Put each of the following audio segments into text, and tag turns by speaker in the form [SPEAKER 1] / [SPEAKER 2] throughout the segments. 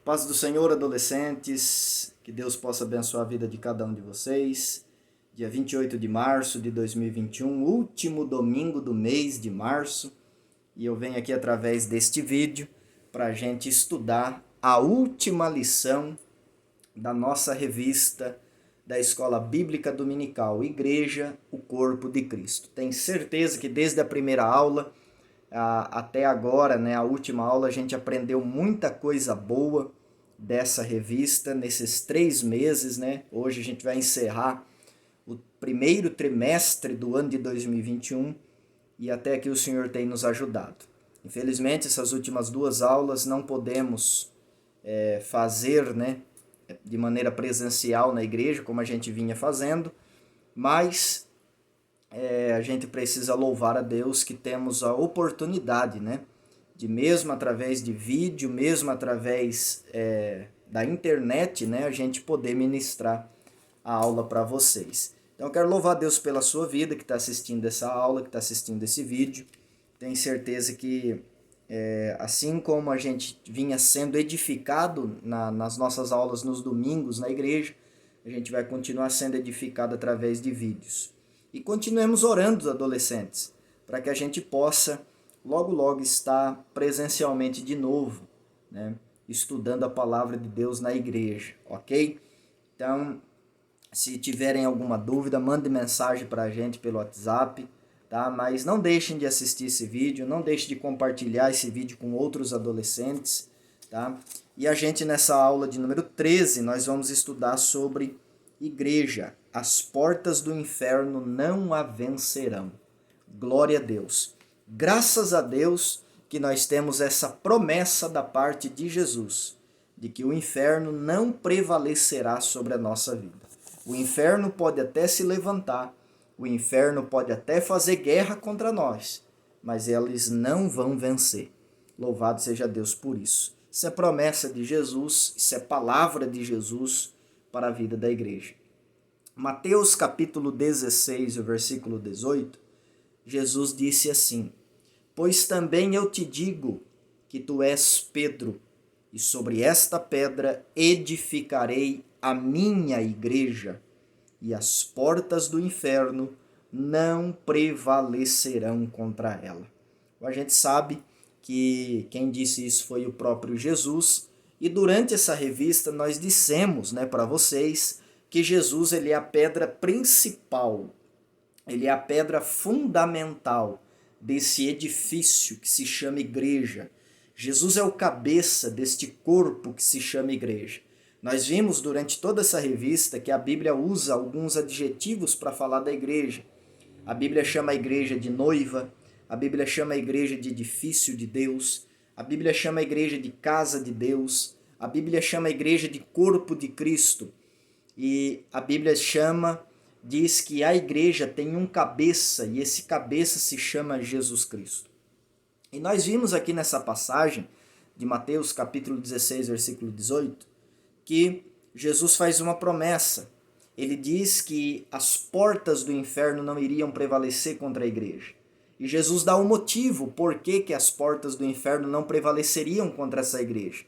[SPEAKER 1] Paz do Senhor, adolescentes, que Deus possa abençoar a vida de cada um de vocês. Dia 28 de março de 2021, último domingo do mês de março, e eu venho aqui através deste vídeo para a gente estudar a última lição da nossa revista da Escola Bíblica Dominical, Igreja, o Corpo de Cristo. Tenho certeza que desde a primeira aula até agora, a última aula, a gente aprendeu muita coisa boa dessa revista nesses 3 meses, Hoje a gente vai encerrar o primeiro trimestre do ano de 2021 e até que o Senhor tem nos ajudado. Infelizmente, essas últimas 2 aulas não podemos fazer, de maneira presencial na igreja, como a gente vinha fazendo, mas a gente precisa louvar a Deus que temos a oportunidade, de mesmo através de vídeo, mesmo através da internet, a gente poder ministrar a aula para vocês. Então eu quero louvar a Deus pela sua vida que está assistindo essa aula, que está assistindo esse vídeo. Tenho certeza que assim como a gente vinha sendo edificado nas nossas aulas nos domingos na igreja, a gente vai continuar sendo edificado através de vídeos. E continuemos orando, adolescentes, para que a gente possa logo estar presencialmente de novo, estudando a palavra de Deus na igreja, ok? Então, se tiverem alguma dúvida, mande mensagem para a gente pelo WhatsApp, tá? Mas não deixem de assistir esse vídeo, não deixem de compartilhar esse vídeo com outros adolescentes, tá? E a gente nessa aula de número 13, nós vamos estudar sobre igreja. As portas do inferno não a vencerão. Glória a Deus. Graças a Deus que nós temos essa promessa da parte de Jesus, de que o inferno não prevalecerá sobre a nossa vida. O inferno pode até se levantar, o inferno pode até fazer guerra contra nós, mas eles não vão vencer. Louvado seja Deus por isso. Isso é promessa de Jesus, isso é palavra de Jesus para a vida da igreja. Mateus capítulo 16, o versículo 18, Jesus disse assim: Pois também eu te digo que tu és Pedro, e sobre esta pedra edificarei a minha igreja, e as portas do inferno não prevalecerão contra ela. A gente sabe que quem disse isso foi o próprio Jesus, e durante essa revista nós dissemos para vocês que Jesus ele é a pedra principal, ele é a pedra fundamental desse edifício que se chama igreja. Jesus é o cabeça deste corpo que se chama igreja. Nós vimos durante toda essa revista que a Bíblia usa alguns adjetivos para falar da igreja. A Bíblia chama a igreja de noiva, a Bíblia chama a igreja de edifício de Deus, a Bíblia chama a igreja de casa de Deus, a Bíblia chama a igreja de corpo de Cristo. E a Bíblia diz que a igreja tem um cabeça, e esse cabeça se chama Jesus Cristo. E nós vimos aqui nessa passagem de Mateus capítulo 16, versículo 18, que Jesus faz uma promessa. Ele diz que as portas do inferno não iriam prevalecer contra a igreja. E Jesus dá um motivo por que as portas do inferno não prevaleceriam contra essa igreja.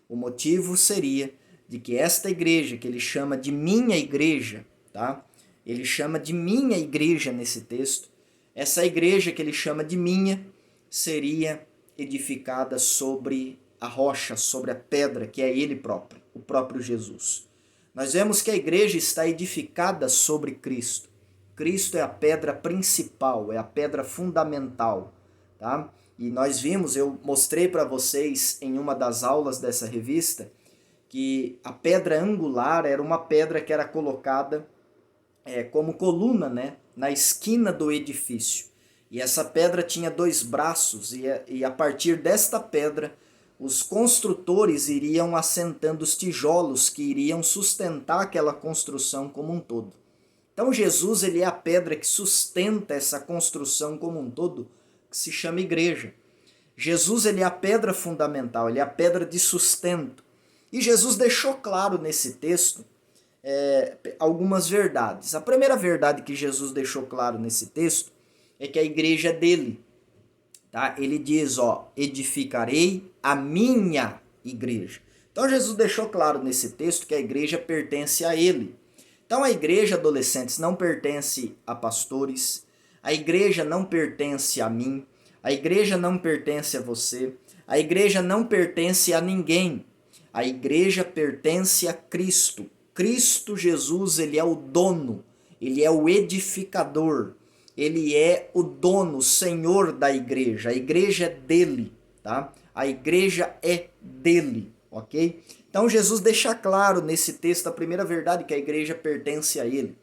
[SPEAKER 1] O motivo seria de que esta igreja, que ele chama de minha igreja, tá? Ele chama de minha igreja nesse texto. Essa igreja que ele chama de minha seria edificada sobre a rocha, sobre a pedra, que é ele próprio, o próprio Jesus. Nós vemos que a igreja está edificada sobre Cristo. Cristo é a pedra principal, é a pedra fundamental, tá? E nós vimos, eu mostrei para vocês em uma das aulas dessa revista, que a pedra angular era uma pedra que era colocada como coluna, na esquina do edifício. E essa pedra tinha 2 braços, e a partir desta pedra, os construtores iriam assentando os tijolos que iriam sustentar aquela construção como um todo. Então Jesus ele é a pedra que sustenta essa construção como um todo, que se chama igreja. Jesus ele é a pedra fundamental, ele é a pedra de sustento. E Jesus deixou claro nesse texto algumas verdades. A primeira verdade que Jesus deixou claro nesse texto é que a igreja é dele. Tá? Ele diz, edificarei a minha igreja. Então Jesus deixou claro nesse texto que a igreja pertence a ele. Então a igreja, adolescentes, não pertence a pastores, a igreja não pertence a mim, a igreja não pertence a você, a igreja não pertence a ninguém. A igreja pertence a Cristo. Cristo Jesus, ele é o dono, ele é o edificador, ele é o dono, o senhor da igreja. A igreja é dele, tá? A igreja é dele, ok? Então Jesus deixa claro nesse texto a primeira verdade, que a igreja pertence a ele.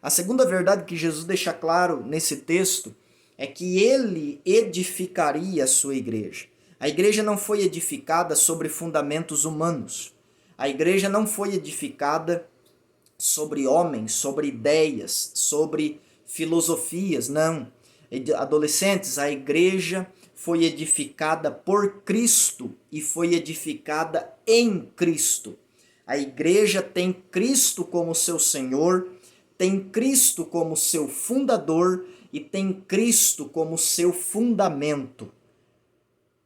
[SPEAKER 1] A segunda verdade que Jesus deixa claro nesse texto é que ele edificaria a sua igreja. A igreja não foi edificada sobre fundamentos humanos. A igreja não foi edificada sobre homens, sobre ideias, sobre filosofias, não. Adolescentes, a igreja foi edificada por Cristo e foi edificada em Cristo. A igreja tem Cristo como seu Senhor, tem Cristo como seu fundador e tem Cristo como seu fundamento.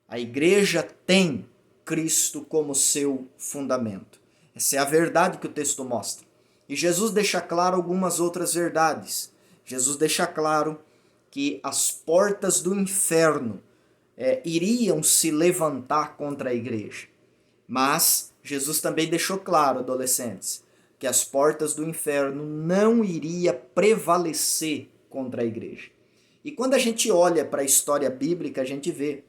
[SPEAKER 1] A igreja tem Cristo como seu fundamento. Essa é a verdade que o texto mostra. E Jesus deixa claro algumas outras verdades. Jesus deixa claro que as portas do inferno iriam se levantar contra a igreja. Mas Jesus também deixou claro, adolescentes, que as portas do inferno não iriam prevalecer contra a igreja. E quando a gente olha para a história bíblica, a gente vê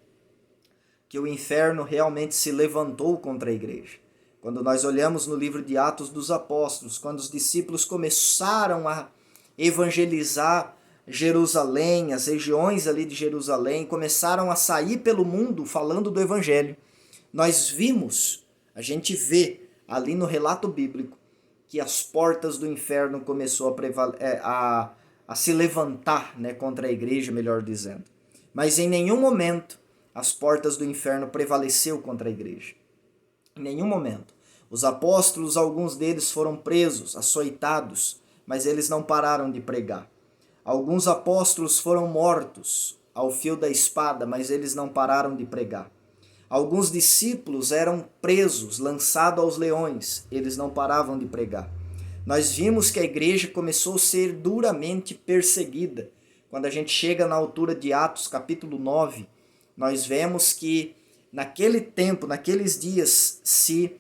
[SPEAKER 1] que o inferno realmente se levantou contra a igreja. Quando nós olhamos no livro de Atos dos Apóstolos, quando os discípulos começaram a evangelizar Jerusalém, as regiões ali de Jerusalém, começaram a sair pelo mundo falando do evangelho, nós vimos, a gente vê ali no relato bíblico, que as portas do inferno começou a se levantar, né, contra a igreja, melhor dizendo. Mas em nenhum momento as portas do inferno prevaleceu contra a igreja. Em nenhum momento. Os apóstolos, alguns deles foram presos, açoitados, mas eles não pararam de pregar. Alguns apóstolos foram mortos ao fio da espada, mas eles não pararam de pregar. Alguns discípulos eram presos, lançados aos leões, eles não paravam de pregar. Nós vimos que a igreja começou a ser duramente perseguida. Quando a gente chega na altura de Atos, capítulo 9, nós vemos que naquele tempo, naqueles dias, se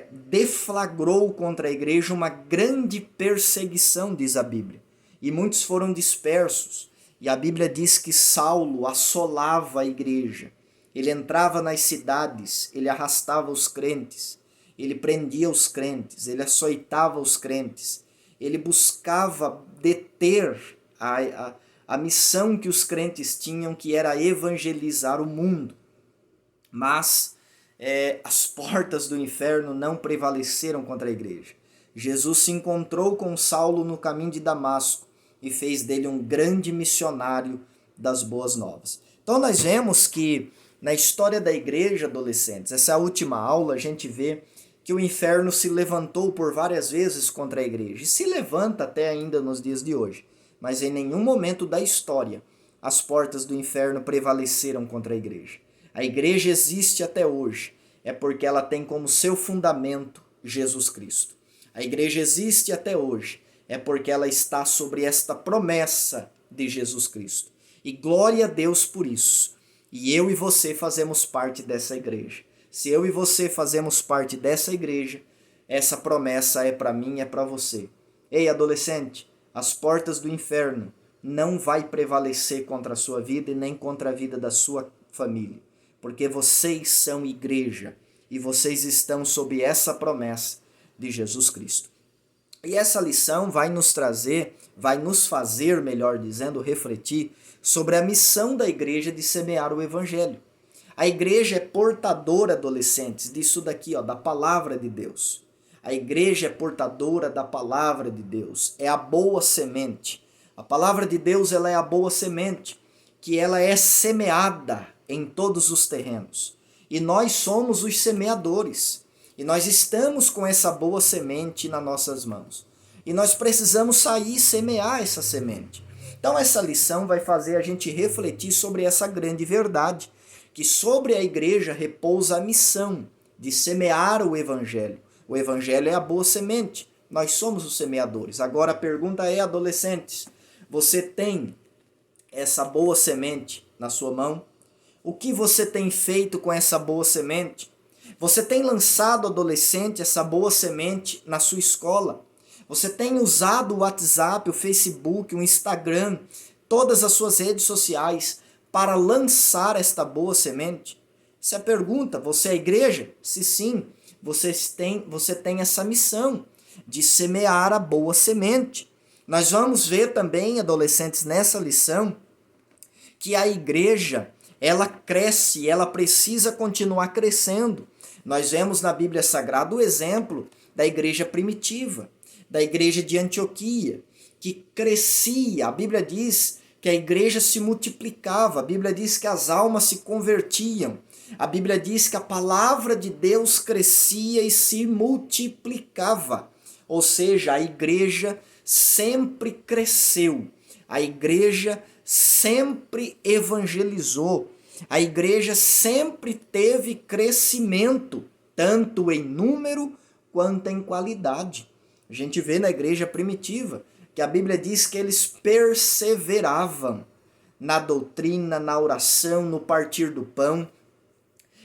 [SPEAKER 1] deflagrou contra a igreja uma grande perseguição, diz a Bíblia. E muitos foram dispersos. E a Bíblia diz que Saulo assolava a igreja. Ele entrava nas cidades, ele arrastava os crentes, ele prendia os crentes, ele açoitava os crentes, ele buscava deter a missão que os crentes tinham, que era evangelizar o mundo. Mas as portas do inferno não prevaleceram contra a igreja. Jesus se encontrou com Saulo no caminho de Damasco e fez dele um grande missionário das boas novas. Então nós vemos que na história da igreja, adolescentes, essa última aula, a gente vê que o inferno se levantou por várias vezes contra a igreja e se levanta até ainda nos dias de hoje. Mas em nenhum momento da história as portas do inferno prevaleceram contra a igreja. A igreja existe até hoje, é porque ela tem como seu fundamento Jesus Cristo. A igreja existe até hoje, é porque ela está sobre esta promessa de Jesus Cristo. E glória a Deus por isso. E eu e você fazemos parte dessa igreja. Se eu e você fazemos parte dessa igreja, essa promessa é para mim, é para você. Ei, adolescente, as portas do inferno não vai prevalecer contra a sua vida e nem contra a vida da sua família. Porque vocês são igreja e vocês estão sob essa promessa de Jesus Cristo. E essa lição vai nos trazer, vai nos fazer, melhor dizendo, refletir sobre a missão da igreja de semear o evangelho. A igreja é portadora, adolescentes, disso daqui, da palavra de Deus. A igreja é portadora da palavra de Deus, é a boa semente. A palavra de Deus, ela é a boa semente, que ela é semeada em todos os terrenos. E nós somos os semeadores. E nós estamos com essa boa semente nas nossas mãos. E nós precisamos sair e semear essa semente. Então essa lição vai fazer a gente refletir sobre essa grande verdade, que sobre a igreja repousa a missão de semear o evangelho. O evangelho é a boa semente. Nós somos os semeadores. Agora a pergunta é, adolescentes, você tem essa boa semente na sua mão? O que você tem feito com essa boa semente? Você tem lançado, adolescente, essa boa semente na sua escola? Você tem usado o WhatsApp, o Facebook, o Instagram, todas as suas redes sociais para lançar esta boa semente? Essa é a pergunta. Você é a igreja? Se sim, você tem essa missão de semear a boa semente. Nós vamos ver também, adolescentes, nessa lição, que a igreja, ela cresce, ela precisa continuar crescendo. Nós vemos na Bíblia Sagrada o exemplo da igreja primitiva, da igreja de Antioquia, que crescia. A Bíblia diz que a igreja se multiplicava, a Bíblia diz que as almas se convertiam, a Bíblia diz que a palavra de Deus crescia e se multiplicava. Ou seja, a igreja sempre cresceu, a igreja sempre evangelizou, a igreja sempre teve crescimento, tanto em número quanto em qualidade. A gente vê na igreja primitiva que a Bíblia diz que eles perseveravam na doutrina, na oração, no partir do pão.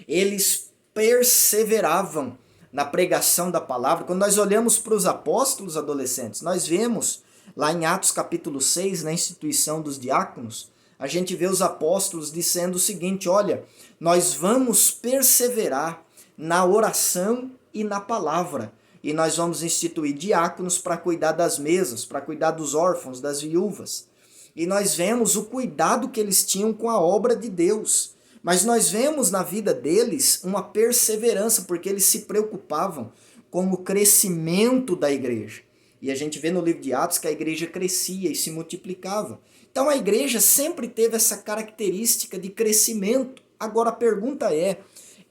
[SPEAKER 1] Eles perseveravam na pregação da palavra. Quando nós olhamos para os apóstolos, adolescentes, nós vemos lá em Atos capítulo 6, na instituição dos diáconos, a gente vê os apóstolos dizendo o seguinte: olha, nós vamos perseverar na oração e na palavra, e nós vamos instituir diáconos para cuidar das mesas, para cuidar dos órfãos, das viúvas. E nós vemos o cuidado que eles tinham com a obra de Deus. Mas nós vemos na vida deles uma perseverança, porque eles se preocupavam com o crescimento da igreja. E a gente vê no livro de Atos que a igreja crescia e se multiplicava. Então a igreja sempre teve essa característica de crescimento. Agora a pergunta é,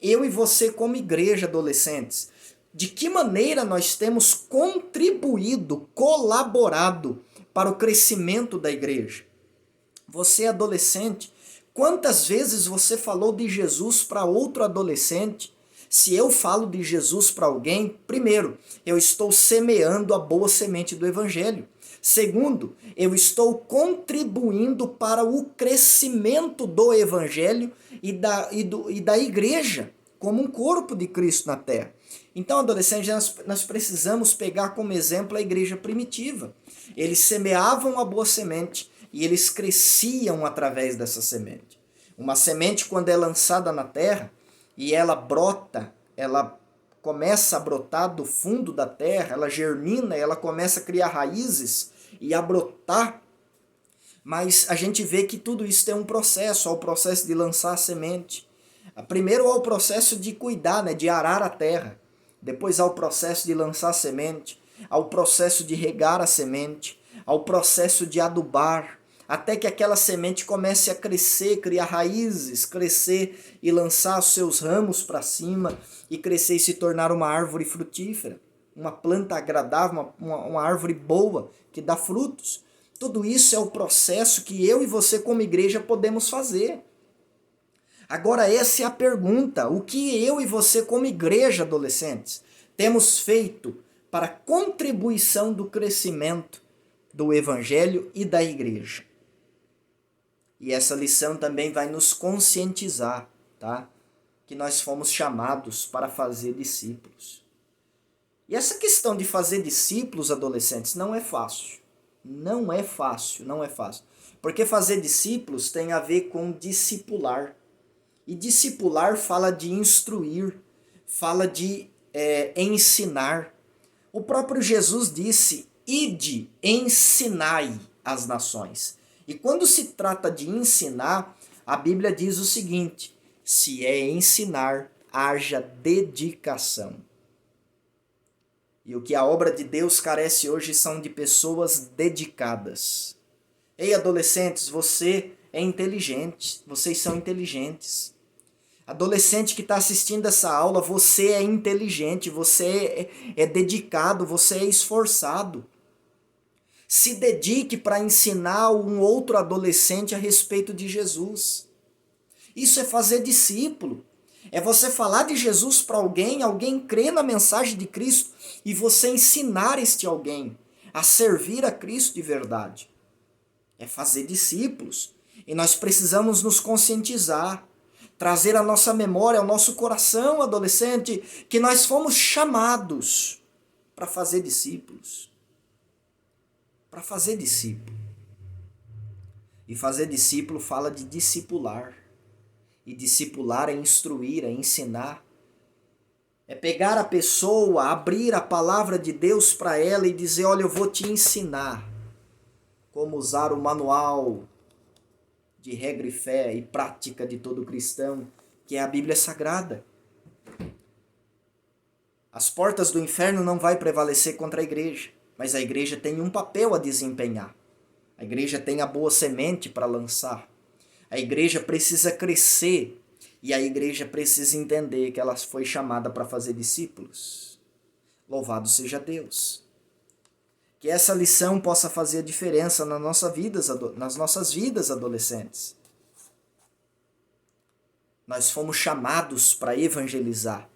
[SPEAKER 1] eu e você como igreja, adolescentes, de que maneira nós temos contribuído, colaborado para o crescimento da igreja? Você, adolescente, quantas vezes você falou de Jesus para outro adolescente? Se eu falo de Jesus para alguém, primeiro, eu estou semeando a boa semente do evangelho. Segundo, eu estou contribuindo para o crescimento do evangelho e da igreja, como um corpo de Cristo na terra. Então, adolescentes, nós precisamos pegar como exemplo a igreja primitiva. Eles semeavam a boa semente e eles cresciam através dessa semente. Uma semente, quando é lançada na terra e ela brota, ela começa a brotar do fundo da terra, ela germina, ela começa a criar raízes e a brotar. Mas a gente vê que tudo isso tem um processo, há o processo de lançar a semente. Primeiro há o processo de cuidar, de arar a terra. Depois há o processo de lançar a semente, há o processo de regar a semente, há o processo de adubar, até que aquela semente comece a crescer, criar raízes, crescer e lançar os seus ramos para cima e crescer e se tornar uma árvore frutífera, uma planta agradável, uma árvore boa que dá frutos. Tudo isso é o processo que eu e você como igreja podemos fazer. Agora essa é a pergunta: o que eu e você como igreja, adolescentes, temos feito para a contribuição do crescimento do evangelho e da igreja? E essa lição também vai nos conscientizar, tá? Que nós fomos chamados para fazer discípulos. E essa questão de fazer discípulos, adolescentes, não é fácil. Não é fácil, não é fácil. Porque fazer discípulos tem a ver com discipular. E discipular fala de instruir, fala de ensinar. O próprio Jesus disse: ide, ensinai as nações. E quando se trata de ensinar, a Bíblia diz o seguinte: se é ensinar, haja dedicação. E o que a obra de Deus carece hoje são de pessoas dedicadas. Ei, adolescentes, você é inteligente, vocês são inteligentes. Adolescente que está assistindo essa aula, você é inteligente, você é dedicado, você é esforçado. Se dedique para ensinar um outro adolescente a respeito de Jesus. Isso é fazer discípulo. É você falar de Jesus para alguém, alguém crê na mensagem de Cristo e você ensinar este alguém a servir a Cristo de verdade. É fazer discípulos. E nós precisamos nos conscientizar, trazer à nossa memória, ao nosso coração, adolescente, que nós fomos chamados para fazer discípulos. Para fazer discípulo. E fazer discípulo fala de discipular. E discipular é instruir, é ensinar. É pegar a pessoa, abrir a palavra de Deus para ela e dizer: olha, eu vou te ensinar como usar o manual de regra e fé e prática de todo cristão, que é a Bíblia Sagrada. As portas do inferno não vai prevalecer contra a igreja, mas a igreja tem um papel a desempenhar. A igreja tem a boa semente para lançar. A igreja precisa crescer e a igreja precisa entender que ela foi chamada para fazer discípulos. Louvado seja Deus. Que essa lição possa fazer a diferença nas nossas vidas adolescentes. Nós fomos chamados para evangelizar.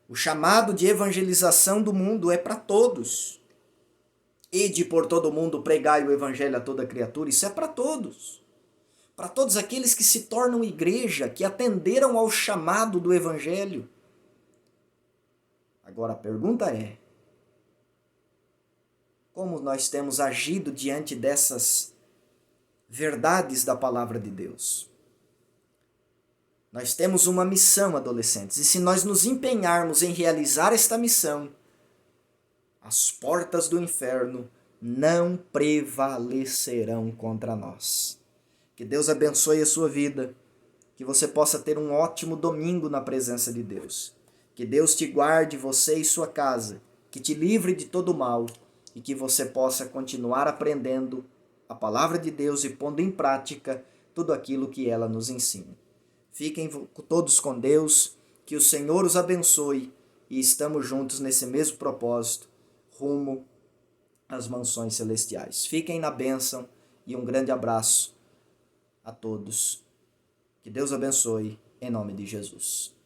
[SPEAKER 1] O chamado de evangelização do mundo é para todos. Ide por todo mundo, pregai o evangelho a toda criatura, isso é para todos. Para todos aqueles que se tornam igreja, que atenderam ao chamado do evangelho. Agora a pergunta é: como nós temos agido diante dessas verdades da palavra de Deus? Nós temos uma missão, adolescentes, e se nós nos empenharmos em realizar esta missão, as portas do inferno não prevalecerão contra nós. Que Deus abençoe a sua vida, que você possa ter um ótimo domingo na presença de Deus. Que Deus te guarde, você e sua casa, que te livre de todo mal e que você possa continuar aprendendo a palavra de Deus e pondo em prática tudo aquilo que ela nos ensina. Fiquem todos com Deus, que o Senhor os abençoe e estamos juntos nesse mesmo propósito, rumo às mansões celestiais. Fiquem na bênção e um grande abraço a todos. Que Deus abençoe, em nome de Jesus.